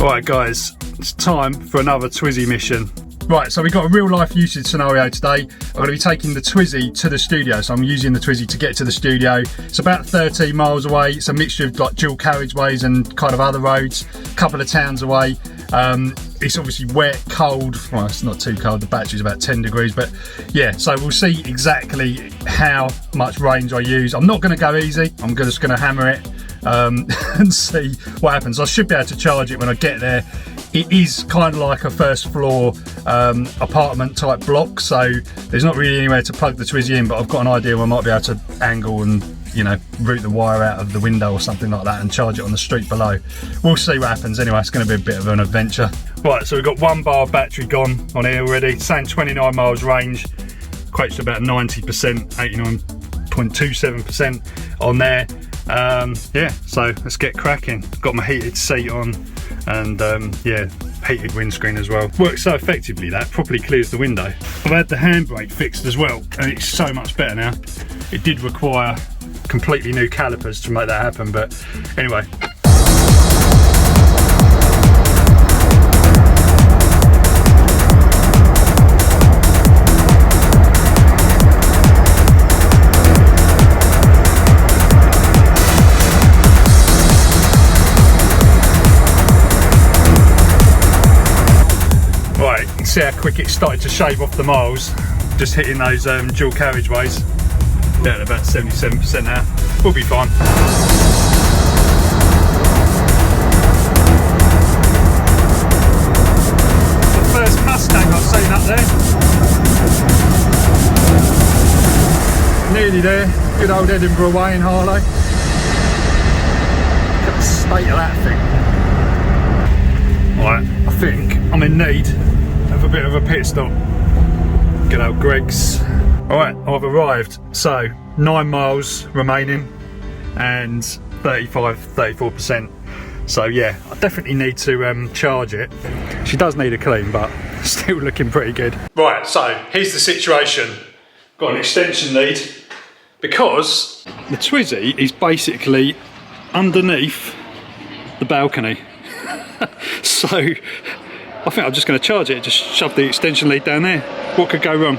Alright guys, it's time for another Twizy mission. Right, so we've got a real life usage scenario today. I'm going to be taking the Twizy to the studio, so I'm using the Twizy to get to the studio. It's about 13 miles away. It's a mixture of like dual carriageways and kind of other roads, a couple of towns away. It's obviously wet, cold. Well, it's not too cold, the battery's about 10 degrees, but yeah, so we'll see exactly how much range I use. I'm not going to go easy, I'm just going to hammer it and see what happens. I should be able to charge it when I get there. It is kind of like a first floor apartment type block, so there's not really anywhere to plug the Twizy in, but I've got an idea where I might be able to angle and, you know, route the wire out of the window or something like that and charge it on the street below. We'll see what happens. Anyway, it's going to be a bit of an adventure. Right, so we've got 1 bar of battery gone on here already, saying 29 miles range, equates to about 90%, 89.27% on there. Yeah, so let's get cracking. Got my heated seat on and yeah, heated windscreen as well. Works so effectively that properly clears the window. I've had the handbrake fixed as well and it's so much better now. It did require completely new calipers to make that happen, but anyway. See how quick it started to shave off the miles, just hitting those dual carriageways. Down at about 77% now. We'll be fine. The first Mustang I've seen up there. Nearly there. Good old Edinburgh way in Harlow. Look at the state of that thing. Right, I think I'm in need of a bit of a pit stop. Good old Greg's. Alright, I've arrived. So 9 miles remaining and 34%. So yeah, I definitely need to charge it. She does need a clean, but still looking pretty good. Right, so here's the situation. Got an extension lead because the Twizy is basically underneath the balcony. So I think I'm just going to charge it, just shove the extension lead down there. What could go wrong?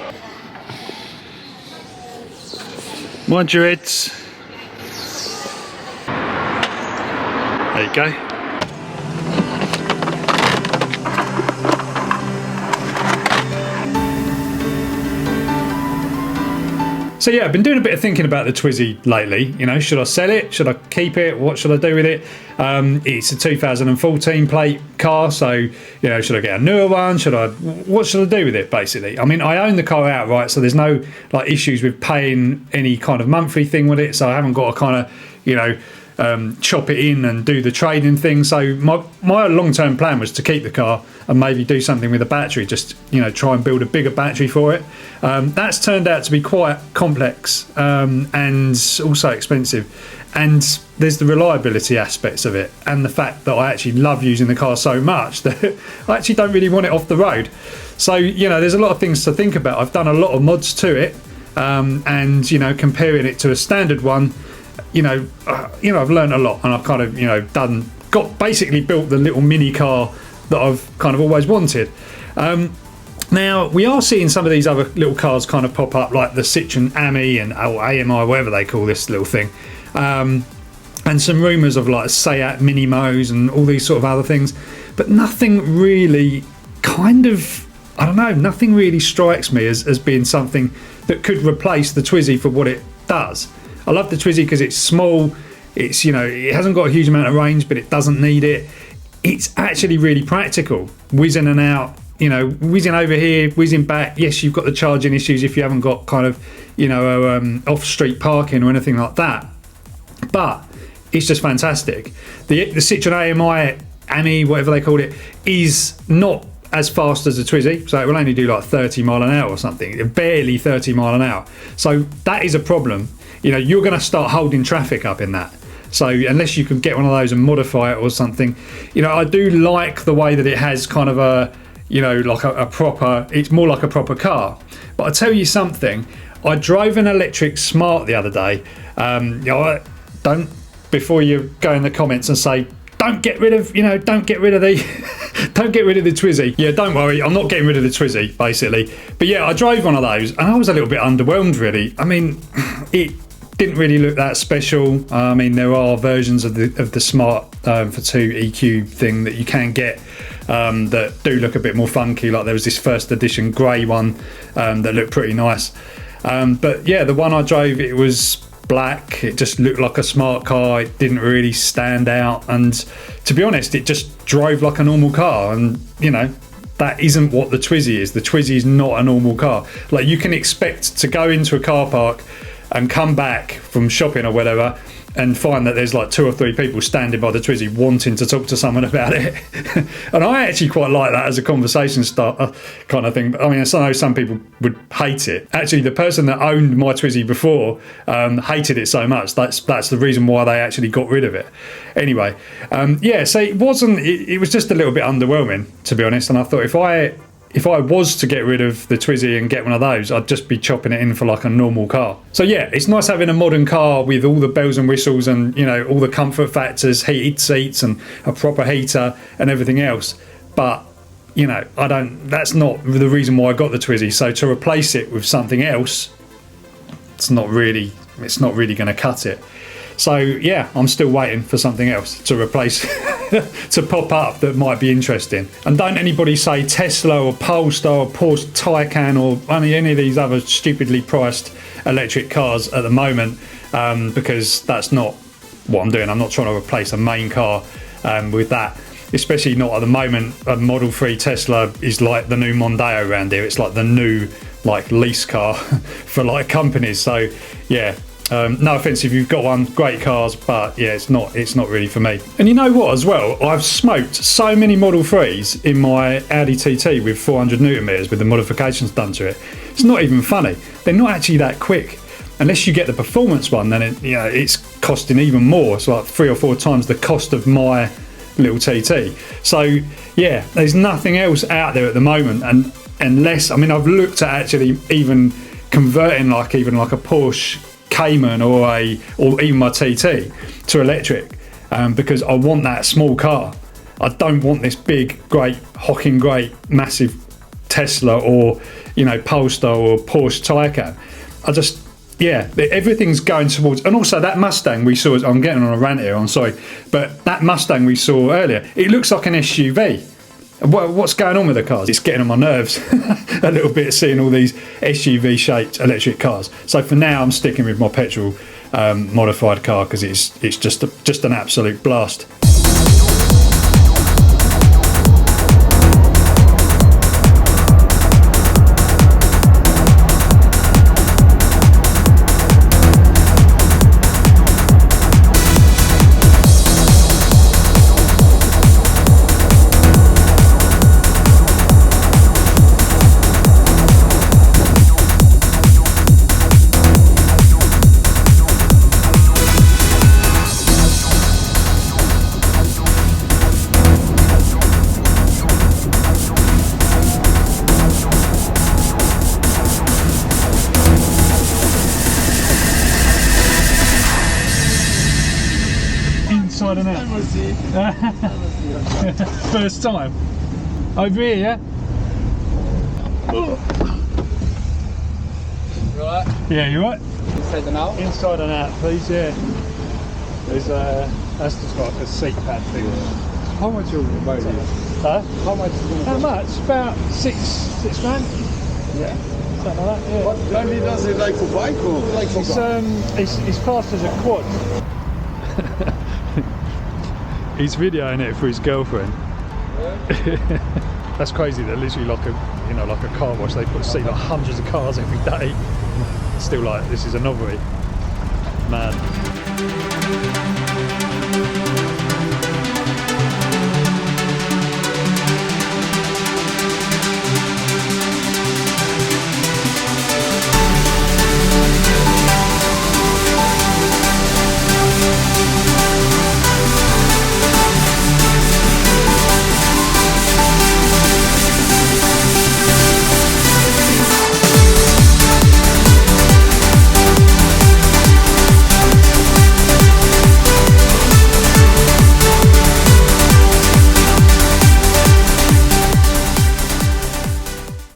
Mind your heads. There you go. So yeah, I've been doing a bit of thinking about the Twizy lately. You know, should I sell it? Should I keep it? What should I do with it? It's a 2014 plate car, so you know, should I get a newer one? What should I do with it? Basically, I mean, I own the car outright, so there's no like issues with paying any kind of monthly thing with it. So I haven't got to kind of, you know, chop it in and do the trading thing. So my long-term plan was to keep the car and maybe do something with the battery, just, you know, try and build a bigger battery for it. That's turned out to be quite complex and also expensive, and there's the reliability aspects of it and the fact that I actually love using the car so much that I actually don't really want it off the road. So, you know, there's a lot of things to think about. I've done a lot of mods to it, and, you know, comparing it to a standard one, you know, I've learned a lot, and I've kind of, you know, basically built the little mini car that I've kind of always wanted. Now we are seeing some of these other little cars kind of pop up, like the Citroen AMI and AMI, whatever they call this little thing, and some rumours of like Seat Minimos and all these sort of other things, but nothing really kind of, I don't know, nothing really strikes me as being something that could replace the Twizy for what it does. I love the Twizy because it's small, it's, you know, it hasn't got a huge amount of range, but it doesn't need it. It's actually really practical, whizzing and out, you know, whizzing over here, whizzing back. Yes, you've got the charging issues if you haven't got kind of, you know, off-street parking or anything like that, but it's just fantastic. The Citroen AMI, whatever they called it, is not as fast as the Twizy, so it will only do like 30 mile an hour or something, barely 30 mile an hour. So that is a problem. You know, you're going to start holding traffic up in that. So unless you can get one of those and modify it or something, you know, I do like the way that it has kind of a, you know, like a proper, it's more like a proper car. But I tell you something, I drove an electric Smart the other day. You know, don't, before you go in the comments and say, don't get rid of, don't get rid of the, don't get rid of the Twizy. Yeah, don't worry, I'm not getting rid of the Twizy, basically. But yeah, I drove one of those, and I was a little bit underwhelmed, really. I mean, it didn't really look that special. I mean, there are versions of the Smart for 2 EQ thing that you can get that do look a bit more funky. Like there was this first edition grey one that looked pretty nice. But yeah, the one I drove, it was black. It just looked like a smart car. It didn't really stand out, and to be honest, it just drove like a normal car. And that isn't what the Twizy is. The Twizy is not a normal car. Like, you can expect to go into a car park and come back from shopping or whatever and find that there's like 2 or 3 people standing by the Twizy wanting to talk to someone about it. And I actually quite like that as a conversation starter kind of thing. But I mean, I know some people would hate it. Actually, the person that owned my Twizy before hated it so much. That's the reason why they actually got rid of it. Anyway, yeah, so it was just a little bit underwhelming, to be honest. And I thought if I was to get rid of the Twizy and get one of those, I'd just be chopping it in for like a normal car. So yeah, it's nice having a modern car with all the bells and whistles and all the comfort factors, heated seats and a proper heater and everything else. But that's not the reason why I got the Twizy. So to replace it with something else, it's not really going to cut it. So yeah, I'm still waiting for something else to replace, to pop up that might be interesting. And don't anybody say Tesla or Polestar or Porsche Taycan or any of these other stupidly priced electric cars at the moment, because that's not what I'm doing. I'm not trying to replace a main car with that. Especially not at the moment. A Model 3 Tesla is like the new Mondeo around here. It's like the new lease car for companies. So yeah. No offence if you've got one, great cars, but yeah, it's not really for me. And you know what as well, I've smoked so many Model 3s in my Audi TT with 400 Newton meters with the modifications done to it. It's not even funny. They're not actually that quick. Unless you get the performance one, then it's costing even more. It's like 3 or 4 times the cost of my little TT. So yeah, there's nothing else out there at the moment, and unless, I've looked at actually even converting even like a Porsche Cayman or even my TT to electric, because I want that small car. I don't want this big, great, hocking great, massive Tesla or Polestar or Porsche Taycan. Everything's going towards, and also that Mustang we saw. I'm getting on a rant here. I'm sorry, but that Mustang we saw earlier, it looks like an SUV. What's going on with the cars? It's getting on my nerves a little bit, seeing all these SUV-shaped electric cars. So for now, I'm sticking with my petrol modified car because it's just an absolute blast. Inside and out. First time. Over here, yeah? You alright? Yeah, you right? Inside and out? Inside and out, please, yeah. There's that's just like a seat pad thing. How much you buy this? Huh? How much is it? How much? About six grand? Yeah. Something like that, yeah. What only does it like for bike or like for car? It's classed as a quad. He's videoing it for his girlfriend. That's crazy. They're literally like a car wash. They see like hundreds of cars every day. Still this is a novelty. Mad.